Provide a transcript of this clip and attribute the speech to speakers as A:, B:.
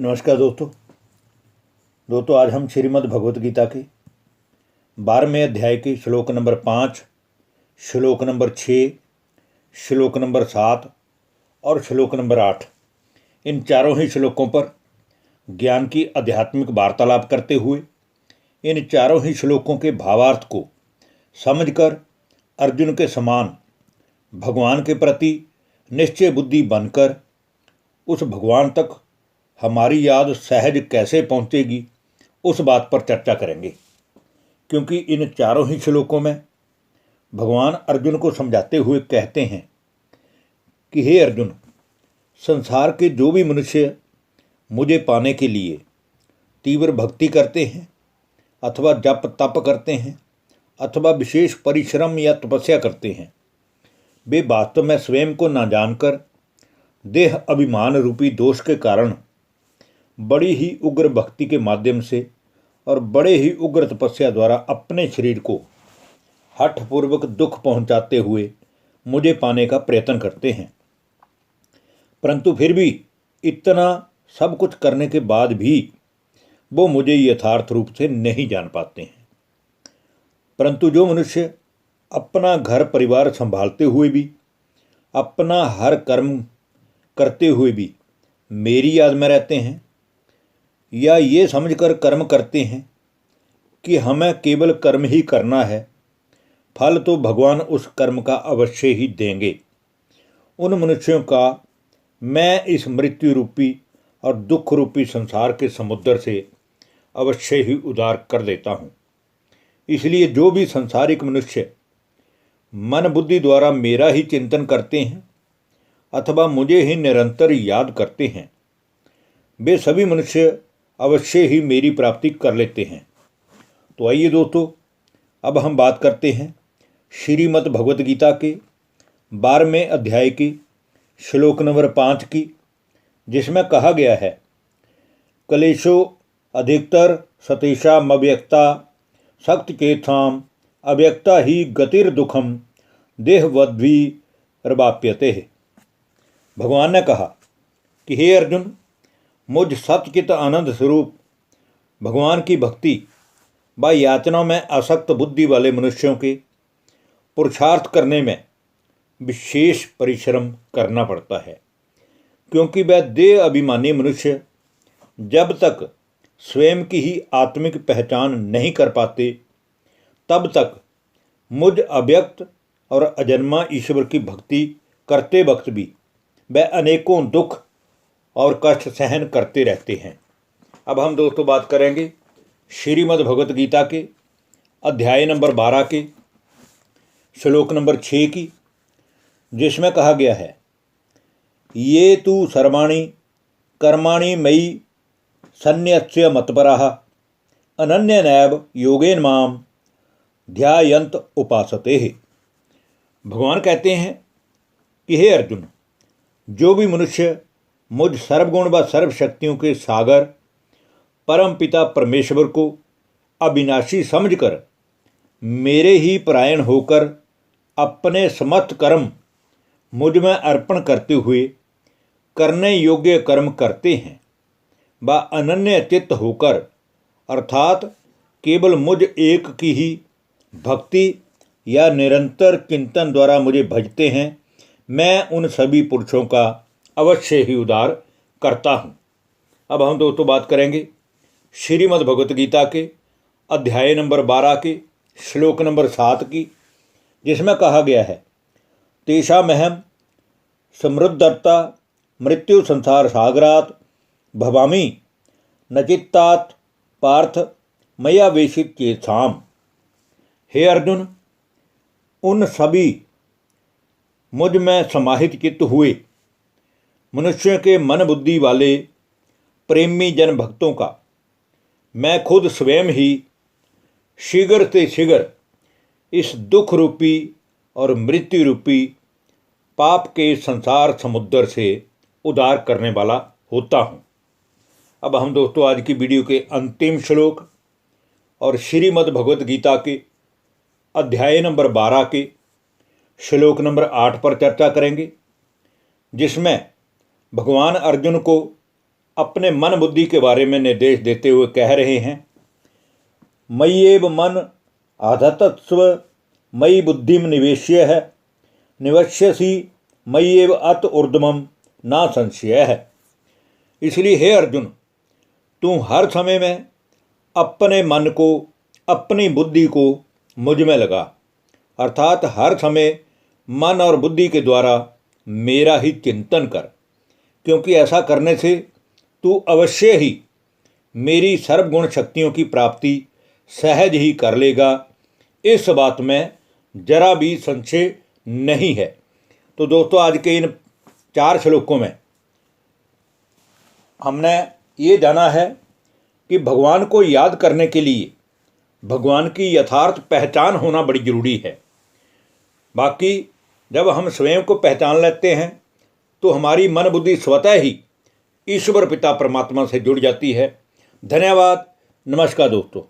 A: नमस्कार दोस्तों आज हम श्रीमद् भगवत गीता के 12वें अध्याय के श्लोक नंबर 5, श्लोक नंबर 6, श्लोक नंबर 7 और श्लोक नंबर 8 इन चारों ही श्लोकों पर ज्ञान की आध्यात्मिक वार्तालाप करते हुए इन चारों ही श्लोकों के भावार्थ को समझकर अर्जुन के समान भगवान के प्रति निश्चय बुद्धि बनकर उस भगवान तक हमारी याद सहज कैसे पहुँचेगी उस बात पर चर्चा करेंगे। क्योंकि इन चारों ही श्लोकों में भगवान अर्जुन को समझाते हुए कहते हैं कि हे अर्जुन, संसार के जो भी मनुष्य मुझे पाने के लिए तीव्र भक्ति करते हैं अथवा जप तप करते हैं अथवा विशेष परिश्रम या तपस्या करते हैं, वे वास्तव में स्वयं को न जानकर देह अभिमान रूपी दोष के कारण बड़ी ही उग्र भक्ति के माध्यम से और बड़े ही उग्र तपस्या द्वारा अपने शरीर को हठपूर्वक दुख पहुंचाते हुए मुझे पाने का प्रयत्न करते हैं। परंतु फिर भी इतना सब कुछ करने के बाद भी वो मुझे यथार्थ रूप से नहीं जान पाते हैं। परंतु जो मनुष्य अपना घर परिवार संभालते हुए भी, अपना हर कर्म करते हुए भी मेरी याद में रहते हैं या ये समझकर कर्म करते हैं कि हमें केवल कर्म ही करना है, फल तो भगवान उस कर्म का अवश्य ही देंगे, उन मनुष्यों का मैं इस मृत्यु रूपी और दुख रूपी संसार के समुद्र से अवश्य ही उद्धार कर देता हूँ। इसलिए जो भी संसारिक मनुष्य मन बुद्धि द्वारा मेरा ही चिंतन करते हैं अथवा मुझे ही निरंतर याद करते हैं, वे सभी मनुष्य अवश्य ही मेरी प्राप्ति कर लेते हैं। तो आइए दोस्तों, अब हम बात करते हैं श्रीमद् भगवत गीता के 12वें अध्याय के श्लोक नंबर 5 की, जिसमें कहा गया है कलेशो अधिकतर सतेषाम अव्यक्ता शक्ति केथाम अव्यक्ता ही गतिर्दुखम देहवद्भिर्वाप्यते। भगवान ने कहा कि हे अर्जुन, मुझ सत्यचित आनंद स्वरूप भगवान की भक्ति व याचना में आसक्त बुद्धि वाले मनुष्यों के पुरुषार्थ करने में विशेष परिश्रम करना पड़ता है। क्योंकि वह देह अभिमानी मनुष्य जब तक स्वयं की ही आत्मिक पहचान नहीं कर पाते, तब तक मुझ अव्यक्त और अजन्मा ईश्वर की भक्ति करते वक्त भी वह अनेकों दुख और कष्ट सहन करते रहते हैं। अब हम दोस्तों बात करेंगे श्रीमद् भगवत गीता के अध्याय नंबर 12 के श्लोक नंबर 6 की, जिसमें कहा गया है ये तु सर्वाणि कर्माणि मयि सन्न्यस्य मत्पराः अनन्यनैव योगेन माम ध्यायन्त उपासते। भगवान कहते हैं कि हे अर्जुन, जो भी मनुष्य मुझ सर्वगुण व सर्वशक्तियों के सागर परम पिता परमेश्वर को अविनाशी समझकर मेरे ही परायण होकर अपने समस्त कर्म मुझ में अर्पण करते हुए करने योग्य कर्म करते हैं व अनन्य चित्त होकर अर्थात केवल मुझ एक की ही भक्ति या निरंतर चिंतन द्वारा मुझे भजते हैं, मैं उन सभी पुरुषों का अवश्य ही उद्धार करता हूँ। अब हम दोस्तों बात करेंगे श्रीमद् भगवत गीता के अध्याय नंबर 12 के श्लोक नंबर 7 की, जिसमें कहा गया है तेषामहं समृद्धता मृत्यु संसार सागरात भवामि नचित्तात पार्थ मया वेशित चेताम। हे अर्जुन, उन सभी मुझ में समाहित चित्त हुए मनुष्यों के मन बुद्धि वाले प्रेमी जन भक्तों का मैं खुद स्वयं ही शीघ्र से शीघ्र इस दुख रूपी और मृत्यु रूपी पाप के संसार समुद्र से उद्धार करने वाला होता हूँ। अब हम दोस्तों आज की वीडियो के अंतिम श्लोक और श्रीमद् भगवत गीता के अध्याय नंबर 12 के श्लोक नंबर 8 पर चर्चा करेंगे, जिसमें भगवान अर्जुन को अपने मन बुद्धि के बारे में निर्देश देते हुए कह रहे हैं, मय्येव मन आधत्स्व मयि बुद्धिम निवेश्य है निवश्यसी मय्येव अत ऊर्ध्वम ना संशय है। इसलिए हे अर्जुन, तू हर समय में अपने मन को, अपनी बुद्धि को मुझ में लगा, अर्थात हर समय मन और बुद्धि के द्वारा मेरा ही चिंतन कर, क्योंकि ऐसा करने से तू अवश्य ही मेरी सर्वगुण शक्तियों की प्राप्ति सहज ही कर लेगा। इस बात में जरा भी संशय नहीं है। तो दोस्तों, आज के इन 4 श्लोकों में हमने ये जाना है कि भगवान को याद करने के लिए भगवान की यथार्थ पहचान होना बड़ी जरूरी है। बाकी जब हम स्वयं को पहचान लेते हैं तो हमारी मन बुद्धि स्वतः ही ईश्वर पिता परमात्मा से जुड़ जाती है। धन्यवाद। नमस्कार दोस्तों।